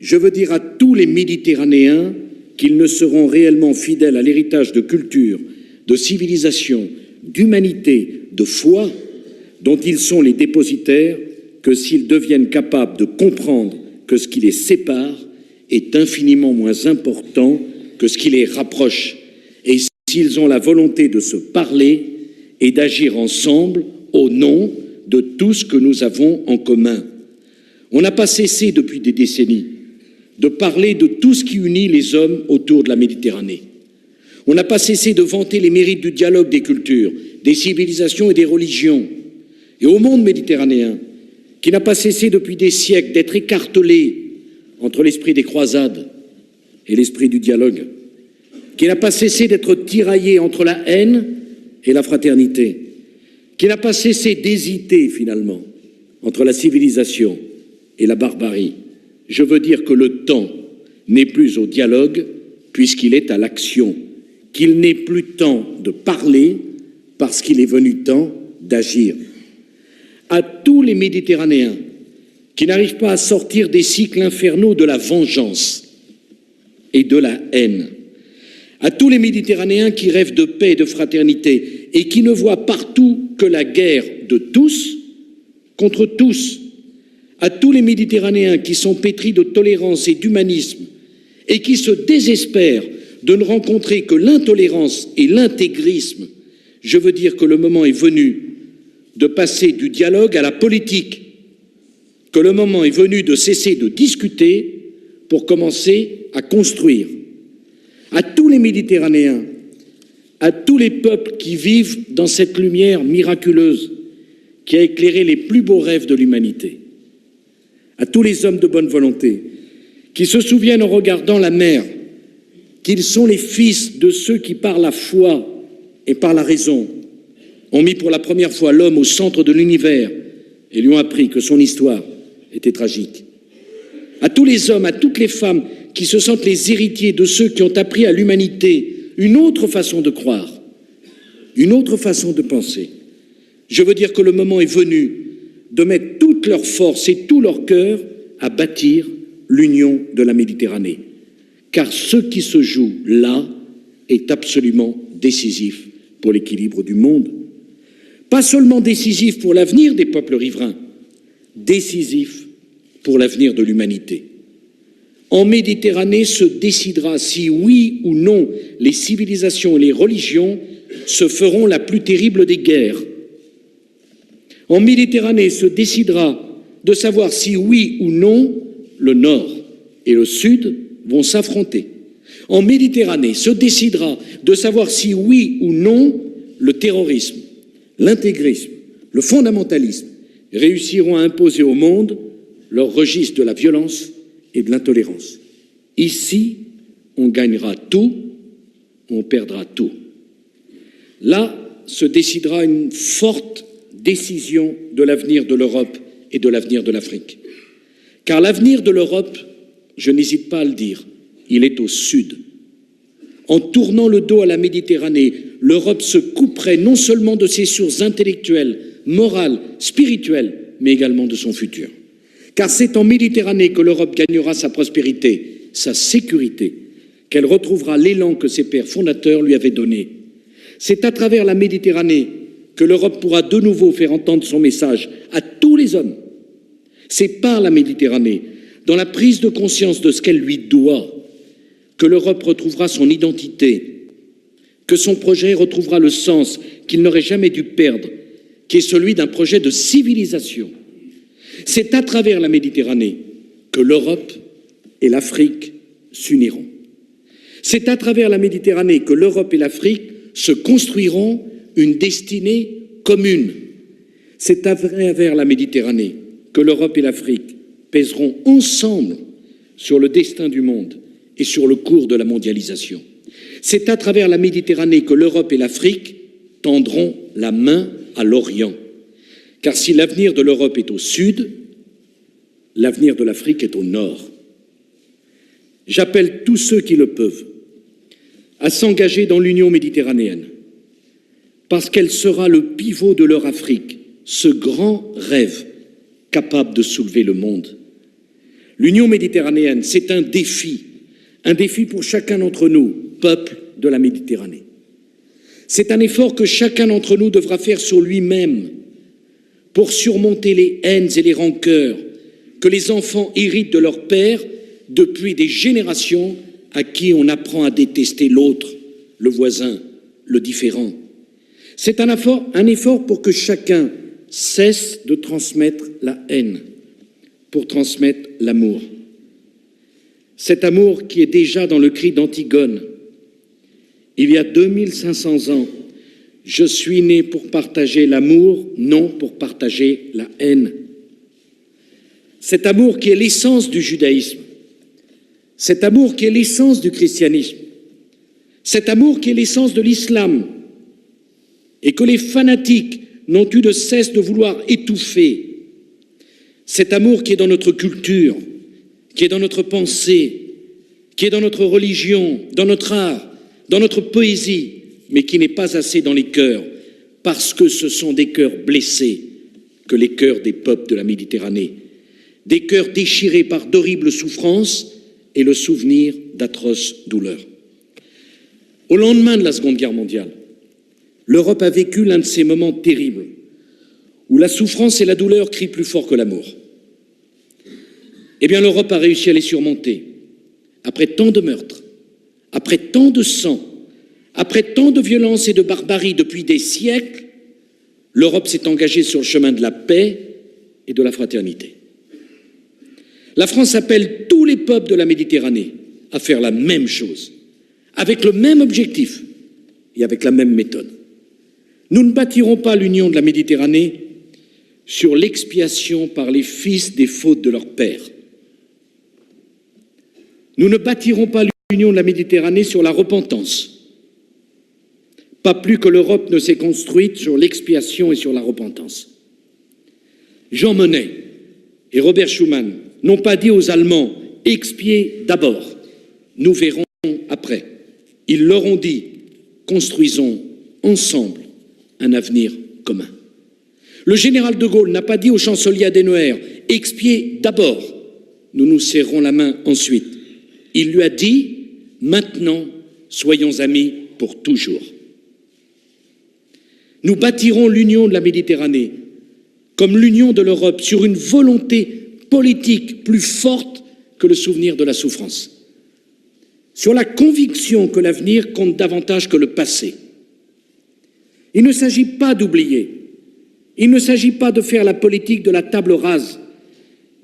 Je veux dire à tous les Méditerranéens qu'ils ne seront réellement fidèles à l'héritage de culture, de civilisation, d'humanité, de foi dont ils sont les dépositaires que s'ils deviennent capables de comprendre que ce qui les sépare est infiniment moins important que ce qui les rapproche, et s'ils ont la volonté de se parler et d'agir ensemble au nom de tout ce que nous avons en commun. On n'a pas cessé depuis des décennies de parler de tout ce qui unit les hommes autour de la Méditerranée. On n'a pas cessé de vanter les mérites du dialogue des cultures, des civilisations et des religions. Et au monde méditerranéen, qui n'a pas cessé depuis des siècles d'être écartelé entre l'esprit des croisades et l'esprit du dialogue, qui n'a pas cessé d'être tiraillé entre la haine et la fraternité, qui n'a pas cessé d'hésiter finalement entre la civilisation et la barbarie. Je veux dire que le temps n'est plus au dialogue puisqu'il est à l'action, qu'il n'est plus temps de parler parce qu'il est venu temps d'agir. À tous les Méditerranéens qui n'arrivent pas à sortir des cycles infernaux de la vengeance et de la haine, à tous les Méditerranéens qui rêvent de paix et de fraternité et qui ne voient partout que la guerre de tous contre tous, à tous les Méditerranéens qui sont pétris de tolérance et d'humanisme et qui se désespèrent de ne rencontrer que l'intolérance et l'intégrisme, je veux dire que le moment est venu de passer du dialogue à la politique, que le moment est venu de cesser de discuter pour commencer à construire. À tous les Méditerranéens, à tous les peuples qui vivent dans cette lumière miraculeuse qui a éclairé les plus beaux rêves de l'humanité, à tous les hommes de bonne volonté qui se souviennent en regardant la mer qu'ils sont les fils de ceux qui, par la foi et par la raison, ont mis pour la première fois l'homme au centre de l'univers et lui ont appris que son histoire était tragique. À tous les hommes, à toutes les femmes qui se sentent les héritiers de ceux qui ont appris à l'humanité une autre façon de croire, une autre façon de penser. Je veux dire que le moment est venu de mettre toute leur force et tout leur cœur à bâtir l'union de la Méditerranée. Car ce qui se joue là est absolument décisif pour l'équilibre du monde. Pas seulement décisif pour l'avenir des peuples riverains, décisif pour l'avenir de l'humanité. En Méditerranée se décidera si oui ou non les civilisations et les religions se feront la plus terrible des guerres. En Méditerranée se décidera de savoir si oui ou non le Nord et le Sud vont s'affronter. En Méditerranée se décidera de savoir si oui ou non le terrorisme, l'intégrisme, le fondamentalisme réussiront à imposer au monde leur registre de la violence et de l'intolérance. Ici, on gagnera tout, on perdra tout. Là se décidera une forte décision de l'avenir de l'Europe et de l'avenir de l'Afrique. Car l'avenir de l'Europe, je n'hésite pas à le dire, il est au sud. En tournant le dos à la Méditerranée, l'Europe se couperait non seulement de ses sources intellectuelles, morales, spirituelles, mais également de son futur. Car c'est en Méditerranée que l'Europe gagnera sa prospérité, sa sécurité, qu'elle retrouvera l'élan que ses pères fondateurs lui avaient donné. C'est à travers la Méditerranée que l'Europe pourra de nouveau faire entendre son message à tous les hommes. C'est par la Méditerranée, dans la prise de conscience de ce qu'elle lui doit, que l'Europe retrouvera son identité, que son projet retrouvera le sens qu'il n'aurait jamais dû perdre, qui est celui d'un projet de civilisation. C'est à travers la Méditerranée que l'Europe et l'Afrique s'uniront. C'est à travers la Méditerranée que l'Europe et l'Afrique se construiront une destinée commune. C'est à travers la Méditerranée que l'Europe et l'Afrique pèseront ensemble sur le destin du monde et sur le cours de la mondialisation. C'est à travers la Méditerranée que l'Europe et l'Afrique tendront la main à l'Orient. Car si l'avenir de l'Europe est au sud, l'avenir de l'Afrique est au nord. J'appelle tous ceux qui le peuvent à s'engager dans l'Union méditerranéenne, parce qu'elle sera le pivot de leur Afrique, ce grand rêve capable de soulever le monde. L'Union méditerranéenne, c'est un défi pour chacun d'entre nous, peuple de la Méditerranée. C'est un effort que chacun d'entre nous devra faire sur lui-même pour surmonter les haines et les rancœurs que les enfants héritent de leur père depuis des générations à qui on apprend à détester l'autre, le voisin, le différent. C'est un effort pour que chacun cesse de transmettre la haine, pour transmettre l'amour. Cet amour qui est déjà dans le cri d'Antigone. Il y a 2500 ans, je suis né pour partager l'amour, non pour partager la haine. Cet amour qui est l'essence du judaïsme, cet amour qui est l'essence du christianisme, cet amour qui est l'essence de l'islam, et que les fanatiques n'ont eu de cesse de vouloir étouffer. Cet amour qui est dans notre culture, qui est dans notre pensée, qui est dans notre religion, dans notre art, dans notre poésie, mais qui n'est pas assez dans les cœurs, parce que ce sont des cœurs blessés que les cœurs des peuples de la Méditerranée, des cœurs déchirés par d'horribles souffrances et le souvenir d'atroces douleurs. Au lendemain de la Seconde Guerre mondiale, l'Europe a vécu l'un de ces moments terribles où la souffrance et la douleur crient plus fort que l'amour. Eh bien, l'Europe a réussi à les surmonter. Après tant de meurtres, après tant de sang, après tant de violence et de barbarie depuis des siècles, l'Europe s'est engagée sur le chemin de la paix et de la fraternité. La France appelle tous les peuples de la Méditerranée à faire la même chose, avec le même objectif et avec la même méthode. Nous ne bâtirons pas l'union de la Méditerranée sur l'expiation par les fils des fautes de leurs pères. Nous ne bâtirons pas l'union de la Méditerranée sur la repentance, pas plus que l'Europe ne s'est construite sur l'expiation et sur la repentance. Jean Monnet et Robert Schuman n'ont pas dit aux Allemands « expiez d'abord, nous verrons après ». Ils leur ont dit « construisons ensemble un avenir commun ». Le général de Gaulle n'a pas dit au chancelier Adenauer « expiez d'abord, nous nous serrons la main ensuite ». Il lui a dit « maintenant, soyons amis pour toujours ». Nous bâtirons l'union de la Méditerranée comme l'union de l'Europe sur une volonté politique plus forte que le souvenir de la souffrance, sur la conviction que l'avenir compte davantage que le passé. Il ne s'agit pas d'oublier, il ne s'agit pas de faire la politique de la table rase,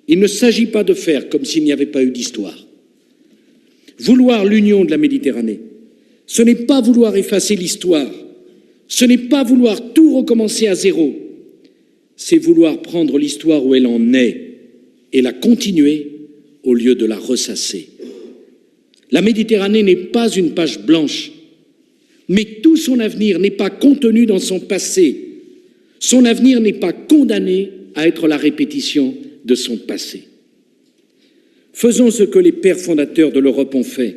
il ne s'agit pas de faire comme s'il n'y avait pas eu d'histoire. Vouloir l'union de la Méditerranée, ce n'est pas vouloir effacer l'histoire, ce n'est pas vouloir tout recommencer à zéro, c'est vouloir prendre l'histoire où elle en est et la continuer au lieu de la ressasser. La Méditerranée n'est pas une page blanche, mais tout son avenir n'est pas contenu dans son passé. Son avenir n'est pas condamné à être la répétition de son passé. Faisons ce que les pères fondateurs de l'Europe ont fait.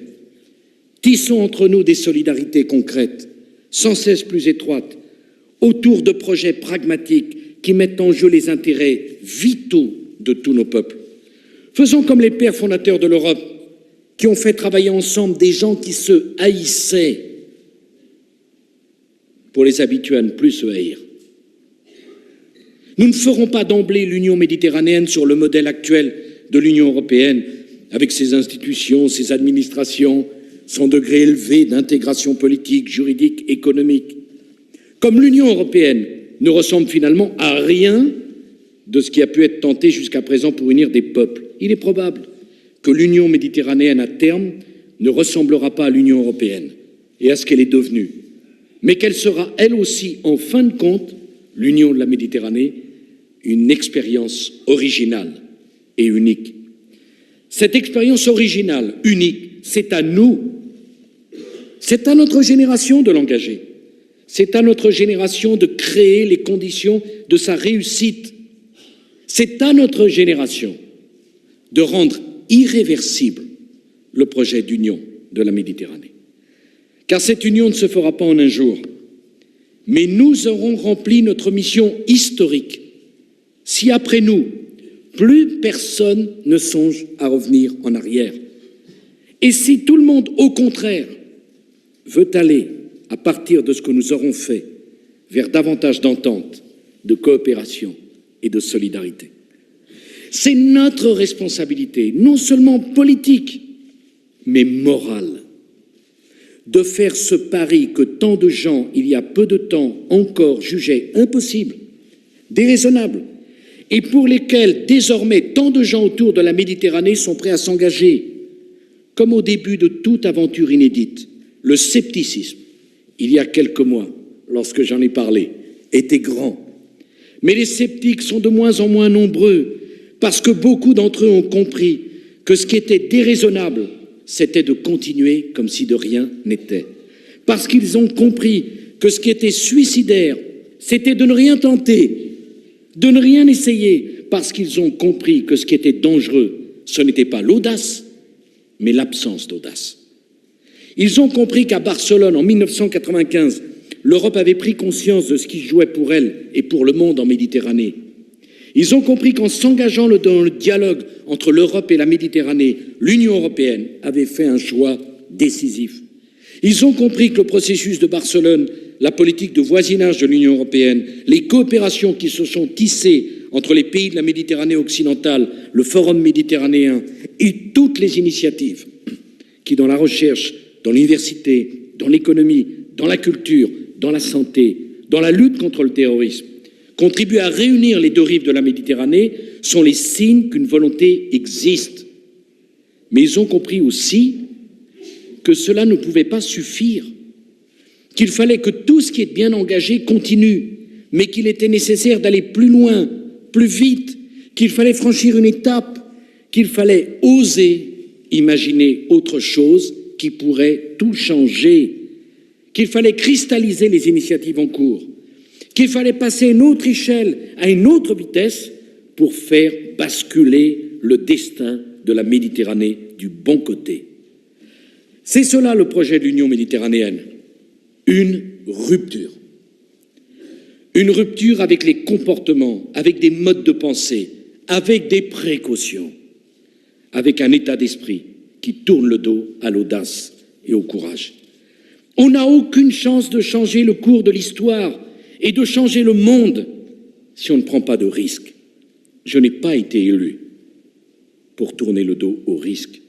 Tissons entre nous des solidarités concrètes, sans cesse plus étroites, autour de projets pragmatiques qui mettent en jeu les intérêts vitaux de tous nos peuples. Faisons comme les pères fondateurs de l'Europe, qui ont fait travailler ensemble des gens qui se haïssaient pour les habituer à ne plus se haïr. Nous ne ferons pas d'emblée l'Union méditerranéenne sur le modèle actuel de l'Union européenne, avec ses institutions, ses administrations, son degré élevé d'intégration politique, juridique, économique. Comme l'Union européenne ne ressemble finalement à rien de ce qui a pu être tenté jusqu'à présent pour unir des peuples, il est probable que l'Union méditerranéenne à terme ne ressemblera pas à l'Union européenne et à ce qu'elle est devenue, mais qu'elle sera elle aussi, en fin de compte, l'Union de la Méditerranée, une expérience originale et unique. Cette expérience originale, unique, c'est à nous, c'est à notre génération de l'engager, c'est à notre génération de créer les conditions de sa réussite, c'est à notre génération de rendre irréversible le projet d'union de la Méditerranée. Car cette union ne se fera pas en un jour, mais nous aurons rempli notre mission historique si après nous, plus personne ne songe à revenir en arrière. Et si tout le monde, au contraire, veut aller, à partir de ce que nous aurons fait, vers davantage d'entente, de coopération et de solidarité, c'est notre responsabilité, non seulement politique, mais morale, de faire ce pari que tant de gens, il y a peu de temps encore, jugeaient impossible, déraisonnable, et pour lesquels désormais tant de gens autour de la Méditerranée sont prêts à s'engager. Comme au début de toute aventure inédite, le scepticisme, il y a quelques mois, lorsque j'en ai parlé, était grand. Mais les sceptiques sont de moins en moins nombreux parce que beaucoup d'entre eux ont compris que ce qui était déraisonnable, c'était de continuer comme si de rien n'était. Parce qu'ils ont compris que ce qui était suicidaire, c'était de ne rien tenter, de ne rien essayer, parce qu'ils ont compris que ce qui était dangereux, ce n'était pas l'audace, mais l'absence d'audace. Ils ont compris qu'à Barcelone, en 1995, l'Europe avait pris conscience de ce qui jouait pour elle et pour le monde en Méditerranée. Ils ont compris qu'en s'engageant dans le dialogue entre l'Europe et la Méditerranée, l'Union européenne avait fait un choix décisif. Ils ont compris que le processus de Barcelone, la politique de voisinage de l'Union européenne, les coopérations qui se sont tissées entre les pays de la Méditerranée occidentale, le Forum méditerranéen et toutes les initiatives qui, dans la recherche, dans l'université, dans l'économie, dans la culture, dans la santé, dans la lutte contre le terrorisme, contribuent à réunir les deux rives de la Méditerranée, sont les signes qu'une volonté existe. Mais ils ont compris aussi que cela ne pouvait pas suffire, qu'il fallait que tout ce qui est bien engagé continue, mais qu'il était nécessaire d'aller plus loin, plus vite, qu'il fallait franchir une étape, qu'il fallait oser imaginer autre chose qui pourrait tout changer, qu'il fallait cristalliser les initiatives en cours, qu'il fallait passer à une autre échelle, à une autre vitesse pour faire basculer le destin de la Méditerranée du bon côté. C'est cela le projet de l'Union méditerranéenne, une rupture. Une rupture avec les comportements, avec des modes de pensée, avec des précautions, avec un état d'esprit qui tourne le dos à l'audace et au courage. On n'a aucune chance de changer le cours de l'histoire et de changer le monde si on ne prend pas de risques. Je n'ai pas été élu pour tourner le dos au risque.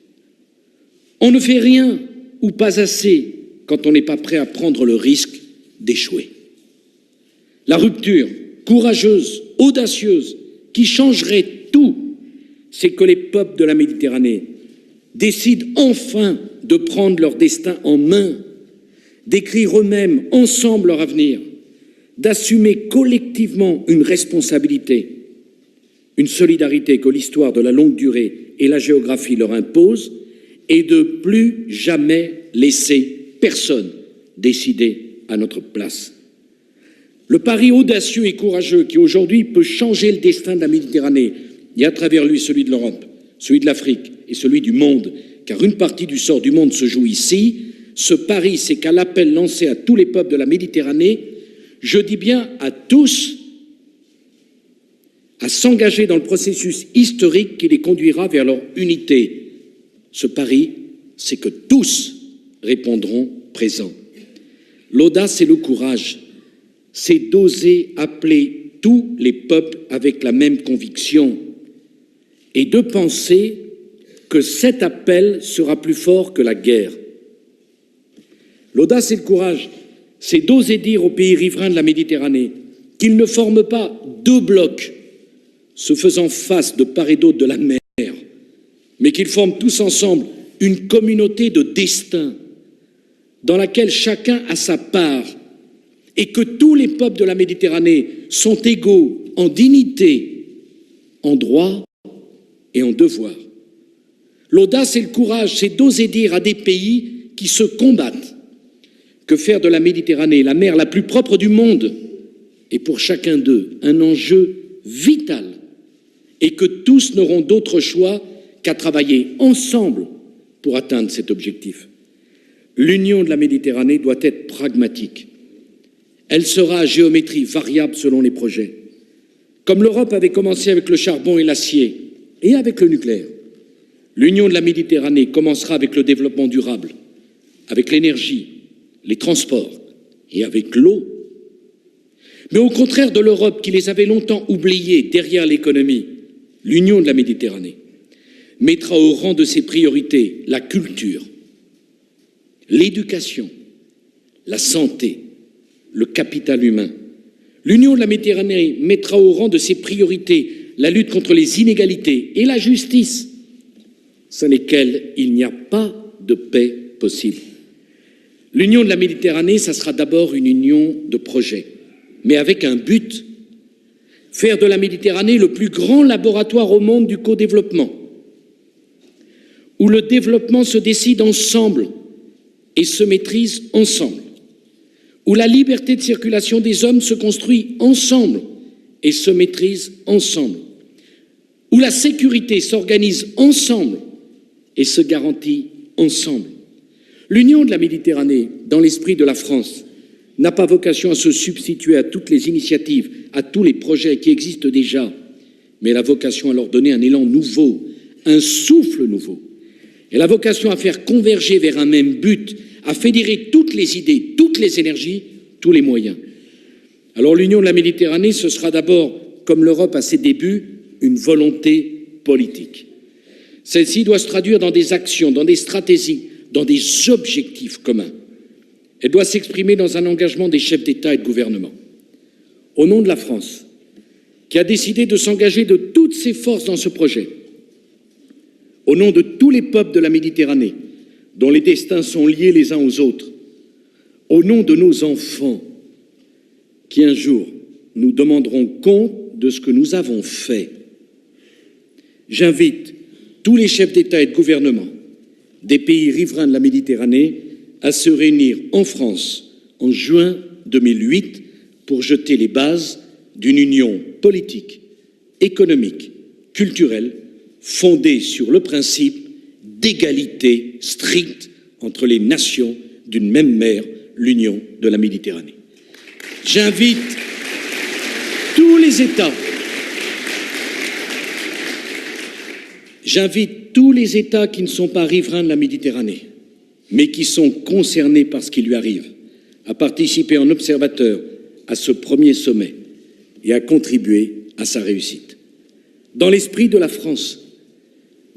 On ne fait rien ou pas assez quand on n'est pas prêt à prendre le risque d'échouer. La rupture courageuse, audacieuse, qui changerait tout, c'est que les peuples de la Méditerranée décident enfin de prendre leur destin en main, d'écrire eux-mêmes ensemble leur avenir, d'assumer collectivement une responsabilité, une solidarité que l'histoire de la longue durée et la géographie leur imposent, et de plus jamais laisser personne décider à notre place. Le pari audacieux et courageux qui aujourd'hui peut changer le destin de la Méditerranée, et à travers lui celui de l'Europe, celui de l'Afrique et celui du monde, car une partie du sort du monde se joue ici, ce pari, c'est qu'à l'appel lancé à tous les peuples de la Méditerranée, je dis bien à tous, à s'engager dans le processus historique qui les conduira vers leur unité. Ce pari, c'est que tous répondront présent. L'audace et le courage, c'est d'oser appeler tous les peuples avec la même conviction et de penser que cet appel sera plus fort que la guerre. L'audace et le courage, c'est d'oser dire aux pays riverains de la Méditerranée qu'ils ne forment pas deux blocs se faisant face de part et d'autre de la mer, mais qu'ils forment tous ensemble une communauté de destin dans laquelle chacun a sa part et que tous les peuples de la Méditerranée sont égaux en dignité, en droit et en devoir. L'audace et le courage, c'est d'oser dire à des pays qui se combattent que faire de la Méditerranée la mer la plus propre du monde est pour chacun d'eux un enjeu vital et que tous n'auront d'autre choix qu'à travailler ensemble pour atteindre cet objectif. L'union de la Méditerranée doit être pragmatique. Elle sera à géométrie variable selon les projets. Comme l'Europe avait commencé avec le charbon et l'acier, et avec le nucléaire, l'Union de la Méditerranée commencera avec le développement durable, avec l'énergie, les transports et avec l'eau. Mais au contraire de l'Europe qui les avait longtemps oubliés derrière l'économie, l'Union de la Méditerranée mettra au rang de ses priorités la culture, l'éducation, la santé, le capital humain. L'Union de la Méditerranée mettra au rang de ses priorités la lutte contre les inégalités et la justice, sans lesquelles il n'y a pas de paix possible. L'Union de la Méditerranée, ça sera d'abord une union de projets, mais avec un but, faire de la Méditerranée le plus grand laboratoire au monde du co-développement, où le développement se décide ensemble et se maîtrise ensemble, où la liberté de circulation des hommes se construit ensemble et se maîtrise ensemble, où la sécurité s'organise ensemble et se garantit ensemble. L'Union de la Méditerranée, dans l'esprit de la France, n'a pas vocation à se substituer à toutes les initiatives, à tous les projets qui existent déjà, mais elle a vocation à leur donner un élan nouveau, un souffle nouveau. Elle a vocation à faire converger vers un même but, à fédérer toutes les idées, toutes les énergies, tous les moyens. Alors l'Union de la Méditerranée, ce sera d'abord, comme l'Europe à ses débuts, une volonté politique. Celle-ci doit se traduire dans des actions, dans des stratégies, dans des objectifs communs. Elle doit s'exprimer dans un engagement des chefs d'État et de gouvernement. Au nom de la France, qui a décidé de s'engager de toutes ses forces dans ce projet, au nom de tous les peuples de la Méditerranée, dont les destins sont liés les uns aux autres, au nom de nos enfants, qui un jour nous demanderont compte de ce que nous avons fait, j'invite tous les chefs d'État et de gouvernement des pays riverains de la Méditerranée à se réunir en France en juin 2008 pour jeter les bases d'une union politique, économique, culturelle, fondée sur le principe d'égalité stricte entre les nations d'une même mer, l'Union de la Méditerranée. J'invite tous les États qui ne sont pas riverains de la Méditerranée, mais qui sont concernés par ce qui lui arrive, à participer en observateur à ce premier sommet et à contribuer à sa réussite. Dans l'esprit de la France,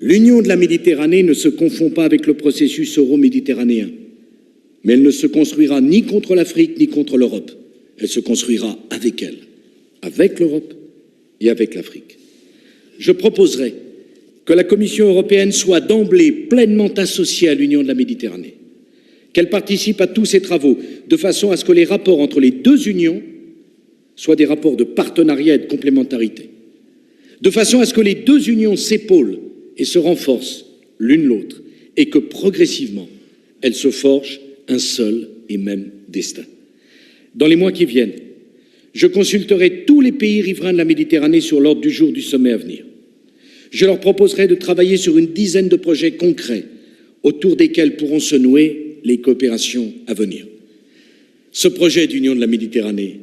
l'Union de la Méditerranée ne se confond pas avec le processus euro-méditerranéen, mais elle ne se construira ni contre l'Afrique ni contre l'Europe. Elle se construira avec elle, avec l'Europe et avec l'Afrique. Je proposerai que la Commission européenne soit d'emblée pleinement associée à l'Union de la Méditerranée, qu'elle participe à tous ces travaux de façon à ce que les rapports entre les deux unions soient des rapports de partenariat et de complémentarité, de façon à ce que les deux unions s'épaulent et se renforcent l'une l'autre, et que progressivement, elles se forgent un seul et même destin. Dans les mois qui viennent, je consulterai tous les pays riverains de la Méditerranée sur l'ordre du jour du sommet à venir. Je leur proposerai de travailler sur une dizaine de projets concrets autour desquels pourront se nouer les coopérations à venir. Ce projet d'Union de la Méditerranée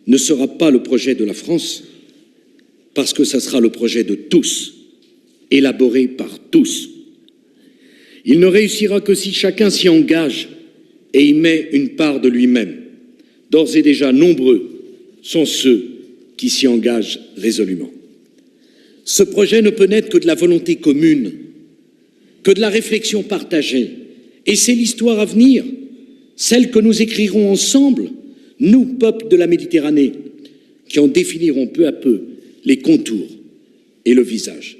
ne sera pas le projet de la France, parce que ça sera le projet de tous, élaboré par tous. Il ne réussira que si chacun s'y engage et y met une part de lui-même. D'ores et déjà nombreux sont ceux qui s'y engagent résolument. Ce projet ne peut naître que de la volonté commune, que de la réflexion partagée. Et c'est l'histoire à venir, celle que nous écrirons ensemble, nous, peuples de la Méditerranée, qui en définiront peu à peu les contours et le visage.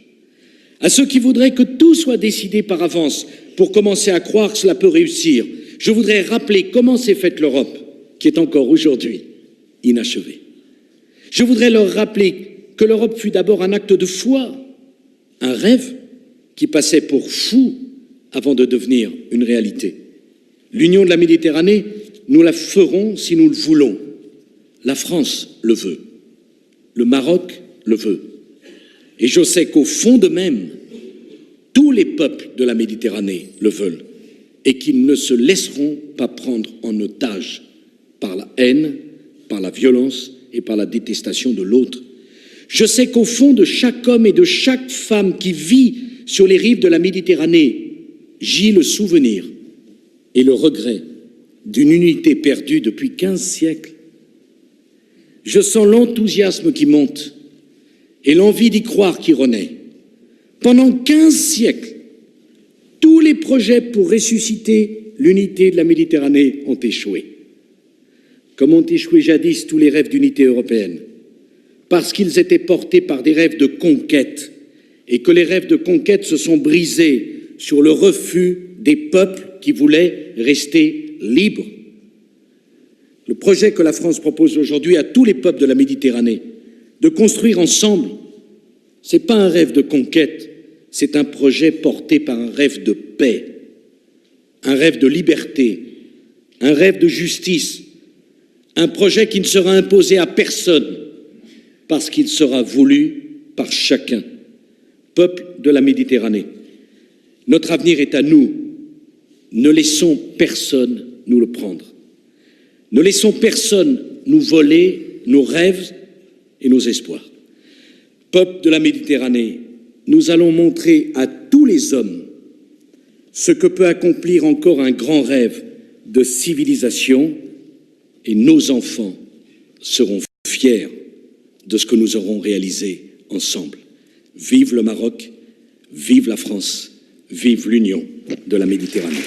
À ceux qui voudraient que tout soit décidé par avance pour commencer à croire que cela peut réussir, je voudrais rappeler comment s'est faite l'Europe, qui est encore aujourd'hui inachevée. Je voudrais leur rappeler que l'Europe fut d'abord un acte de foi, un rêve qui passait pour fou avant de devenir une réalité. L'Union de la Méditerranée, nous la ferons si nous le voulons. La France le veut. Le Maroc le veut. Et je sais qu'au fond d'eux-mêmes, tous les peuples de la Méditerranée le veulent et qu'ils ne se laisseront pas prendre en otage par la haine, par la violence et par la détestation de l'autre. Je sais qu'au fond de chaque homme et de chaque femme qui vit sur les rives de la Méditerranée gît le souvenir et le regret d'une unité perdue depuis 15 siècles. Je sens l'enthousiasme qui monte et l'envie d'y croire qui renaît. Pendant 15 siècles, tous les projets pour ressusciter l'unité de la Méditerranée ont échoué. Comme ont échoué jadis tous les rêves d'unité européenne, parce qu'ils étaient portés par des rêves de conquête, et que les rêves de conquête se sont brisés sur le refus des peuples qui voulaient rester libres. Le projet que la France propose aujourd'hui à tous les peuples de la Méditerranée, de construire ensemble, ce n'est pas un rêve de conquête, c'est un projet porté par un rêve de paix, un rêve de liberté, un rêve de justice, un projet qui ne sera imposé à personne, parce qu'il sera voulu par chacun. Peuple de la Méditerranée, notre avenir est à nous. Ne laissons personne nous le prendre. Ne laissons personne nous voler nos rêves et nos espoirs. Peuple de la Méditerranée, nous allons montrer à tous les hommes ce que peut accomplir encore un grand rêve de civilisation, et nos enfants seront fiers de ce que nous aurons réalisé ensemble. Vive le Maroc, vive la France, vive l'Union de la Méditerranée.